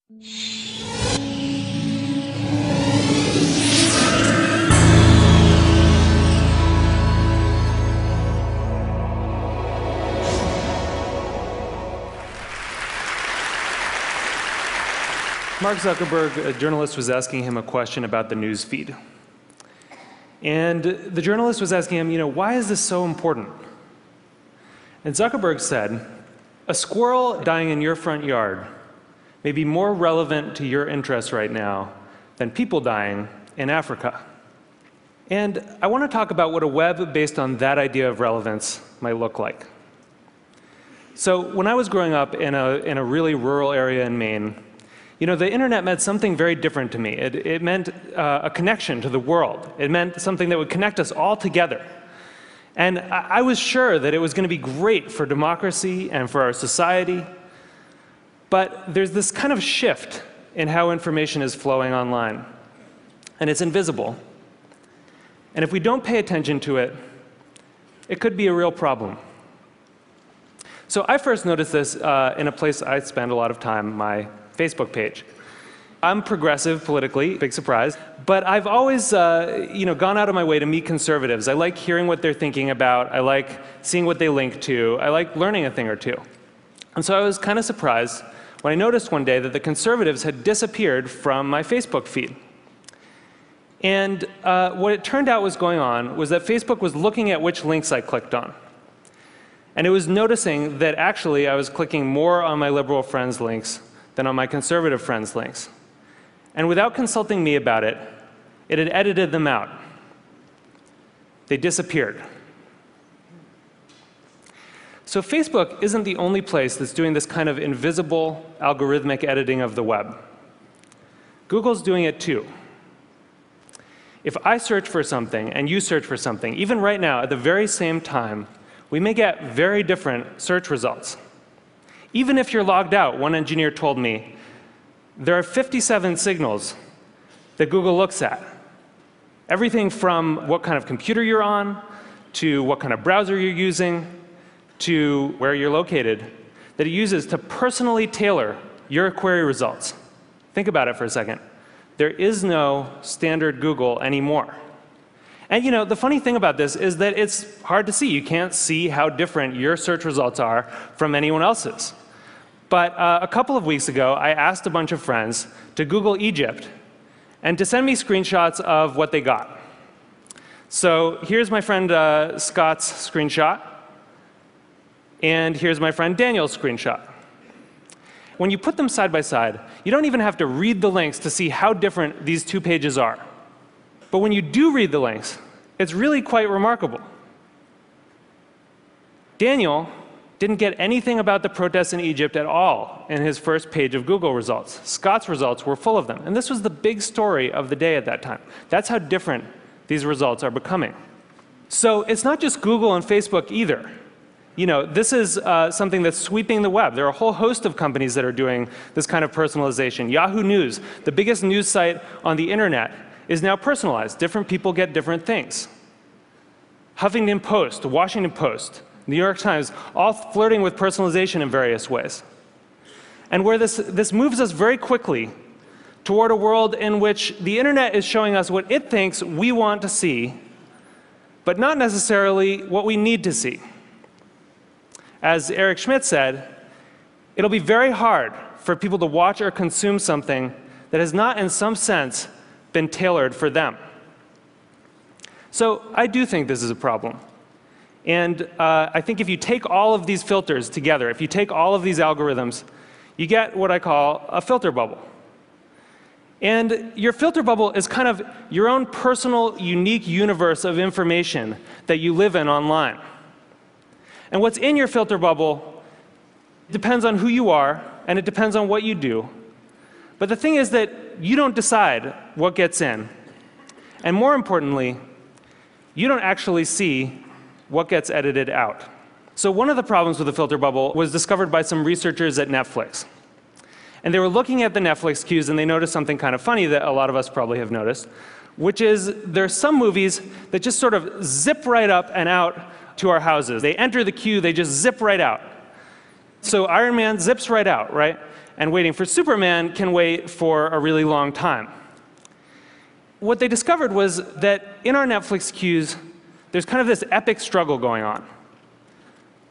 Mark Zuckerberg, a journalist, was asking him a question about the news feed. And the journalist was asking him, why is this so important? And Zuckerberg said, a squirrel dying in your front yard may be more relevant to your interests right now than people dying in Africa. And I want to talk about what a web based on that idea of relevance might look like. So when I was growing up in a really rural area in Maine, the internet meant something very different to me. It meant a connection to the world. It meant something that would connect us all together. And I was sure that it was going to be great for democracy and for our society. But there's this kind of shift in how information is flowing online. And it's invisible. And if we don't pay attention to it, it could be a real problem. So I first noticed this in a place I spend a lot of time, my Facebook page. I'm progressive politically, big surprise, but I've always gone out of my way to meet conservatives. I like hearing what they're thinking about. I like seeing what they link to. I like learning a thing or two. And so I was kind of surprised when I noticed one day that the conservatives had disappeared from my Facebook feed. And what it turned out was going on was that Facebook was looking at which links I clicked on. And it was noticing that actually I was clicking more on my liberal friends' links than on my conservative friends' links. And without consulting me about it, it had edited them out. They disappeared. So Facebook isn't the only place that's doing this kind of invisible algorithmic editing of the web. Google's doing it too. If I search for something and you search for something, even right now at the very same time, we may get very different search results. Even if you're logged out, one engineer told me, there are 57 signals that Google looks at. Everything from what kind of computer you're on, to what kind of browser you're using, to where you're located, that it uses to personally tailor your query results. Think about it for a second. There is no standard Google anymore. And the funny thing about this is that it's hard to see. You can't see how different your search results are from anyone else's. But a couple of weeks ago, I asked a bunch of friends to Google Egypt and to send me screenshots of what they got. So here's my friend Scott's screenshot. And here's my friend Daniel's screenshot. When you put them side by side, you don't even have to read the links to see how different these two pages are. But when you do read the links, it's really quite remarkable. Daniel didn't get anything about the protests in Egypt at all in his first page of Google results. Scott's results were full of them. And this was the big story of the day at that time. That's how different these results are becoming. So it's not just Google and Facebook either. This is something that's sweeping the web. There are a whole host of companies that are doing this kind of personalization. Yahoo News, the biggest news site on the internet, is now personalized. Different people get different things. Huffington Post, the Washington Post, New York Times, all flirting with personalization in various ways. And where this moves us very quickly toward a world in which the internet is showing us what it thinks we want to see, but not necessarily what we need to see. As Eric Schmidt said, it'll be very hard for people to watch or consume something that has not, in some sense, been tailored for them. So I do think this is a problem. And I think if you take all of these filters together, if you take all of these algorithms, you get what I call a filter bubble. And your filter bubble is kind of your own personal, unique universe of information that you live in online. And what's in your filter bubble depends on who you are, and it depends on what you do. But the thing is that you don't decide what gets in. And more importantly, you don't actually see what gets edited out. So one of the problems with the filter bubble was discovered by some researchers at Netflix. And they were looking at the Netflix queues, and they noticed something kind of funny that a lot of us probably have noticed, which is there are some movies that just sort of zip right up and out to our houses. They enter the queue, they just zip right out. So Iron Man zips right out, right? and waiting for Superman can wait for a really long time. What they discovered was that in our Netflix queues, there's kind of this epic struggle going on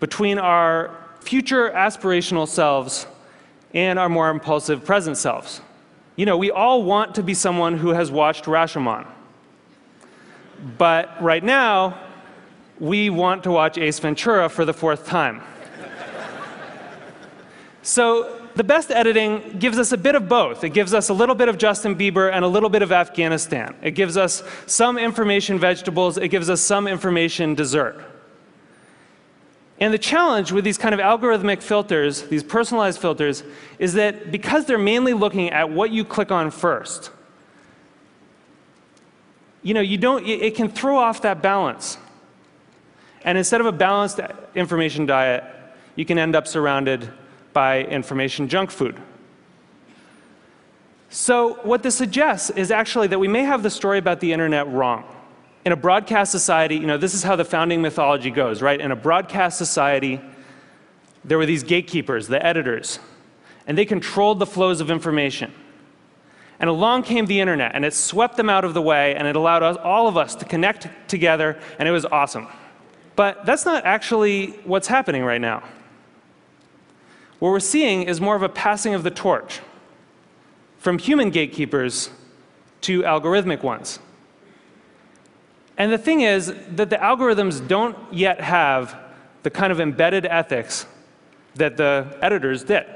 between our future aspirational selves and our more impulsive present selves. You know, we all want to be someone who has watched Rashomon. But right now, we want to watch Ace Ventura for the 4th time. So the best editing gives us a bit of both. It gives us a little bit of Justin Bieber and a little bit of Afghanistan. It gives us some information vegetables. It gives us some information dessert. And the challenge with these kind of algorithmic filters, these personalized filters, is that because they're mainly looking at what you click on first, you know, it can throw off that balance. And instead of a balanced information diet, you can end up surrounded by information junk food. So what this suggests is actually that we may have the story about the internet wrong. In a broadcast society, you know, this is how the founding mythology goes, right? In a broadcast society, there were these gatekeepers, the editors, and they controlled the flows of information. And along came the internet, and it swept them out of the way, and it allowed all of us to connect together, and it was awesome. But that's not actually what's happening right now. What we're seeing is more of a passing of the torch from human gatekeepers to algorithmic ones. And the thing is that the algorithms don't yet have the kind of embedded ethics that the editors did.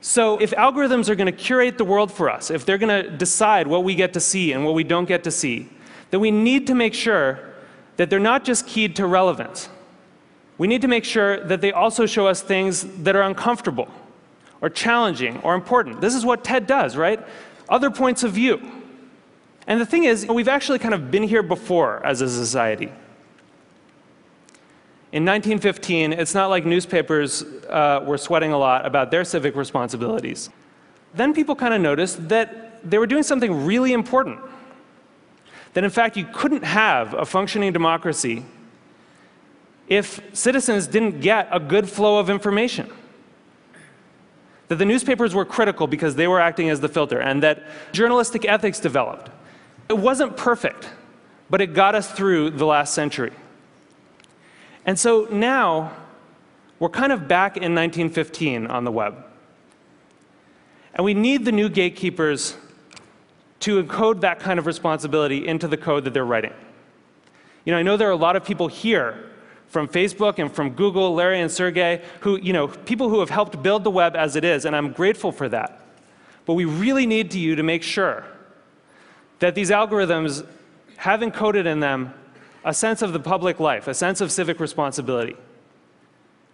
So if algorithms are going to curate the world for us, if they're going to decide what we get to see and what we don't get to see, then we need to make sure that they're not just keyed to relevance. We need to make sure that they also show us things that are uncomfortable or challenging or important. This is what TED does, right? Other points of view. And the thing is, we've actually kind of been here before as a society. In 1915, it's not like newspapers were sweating a lot about their civic responsibilities. Then people kind of noticed that they were doing something really important. That in fact, you couldn't have a functioning democracy if citizens didn't get a good flow of information. That the newspapers were critical because they were acting as the filter, and that journalistic ethics developed. It wasn't perfect, but it got us through the last century. And so now, we're kind of back in 1915 on the web. And we need the new gatekeepers to encode that kind of responsibility into the code that they're writing. You know, I know there are a lot of people here from Facebook and from Google, Larry and Sergey, who, you know, people who have helped build the web as it is, and I'm grateful for that. But we really need you to make sure that these algorithms have encoded in them a sense of the public life, a sense of civic responsibility.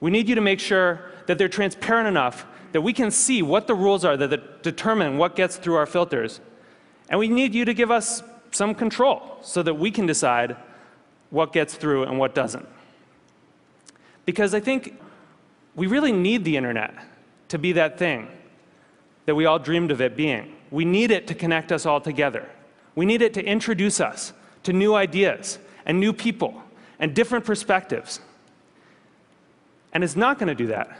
We need you to make sure that they're transparent enough that we can see what the rules are that determine what gets through our filters. And we need you to give us some control so that we can decide what gets through and what doesn't. Because I think we really need the internet to be that thing that we all dreamed of it being. We need it to connect us all together. We need it to introduce us to new ideas and new people and different perspectives. And it's not going to do that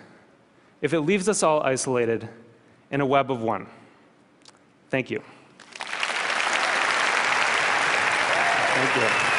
if it leaves us all isolated in a web of one. Thank you. Thank you.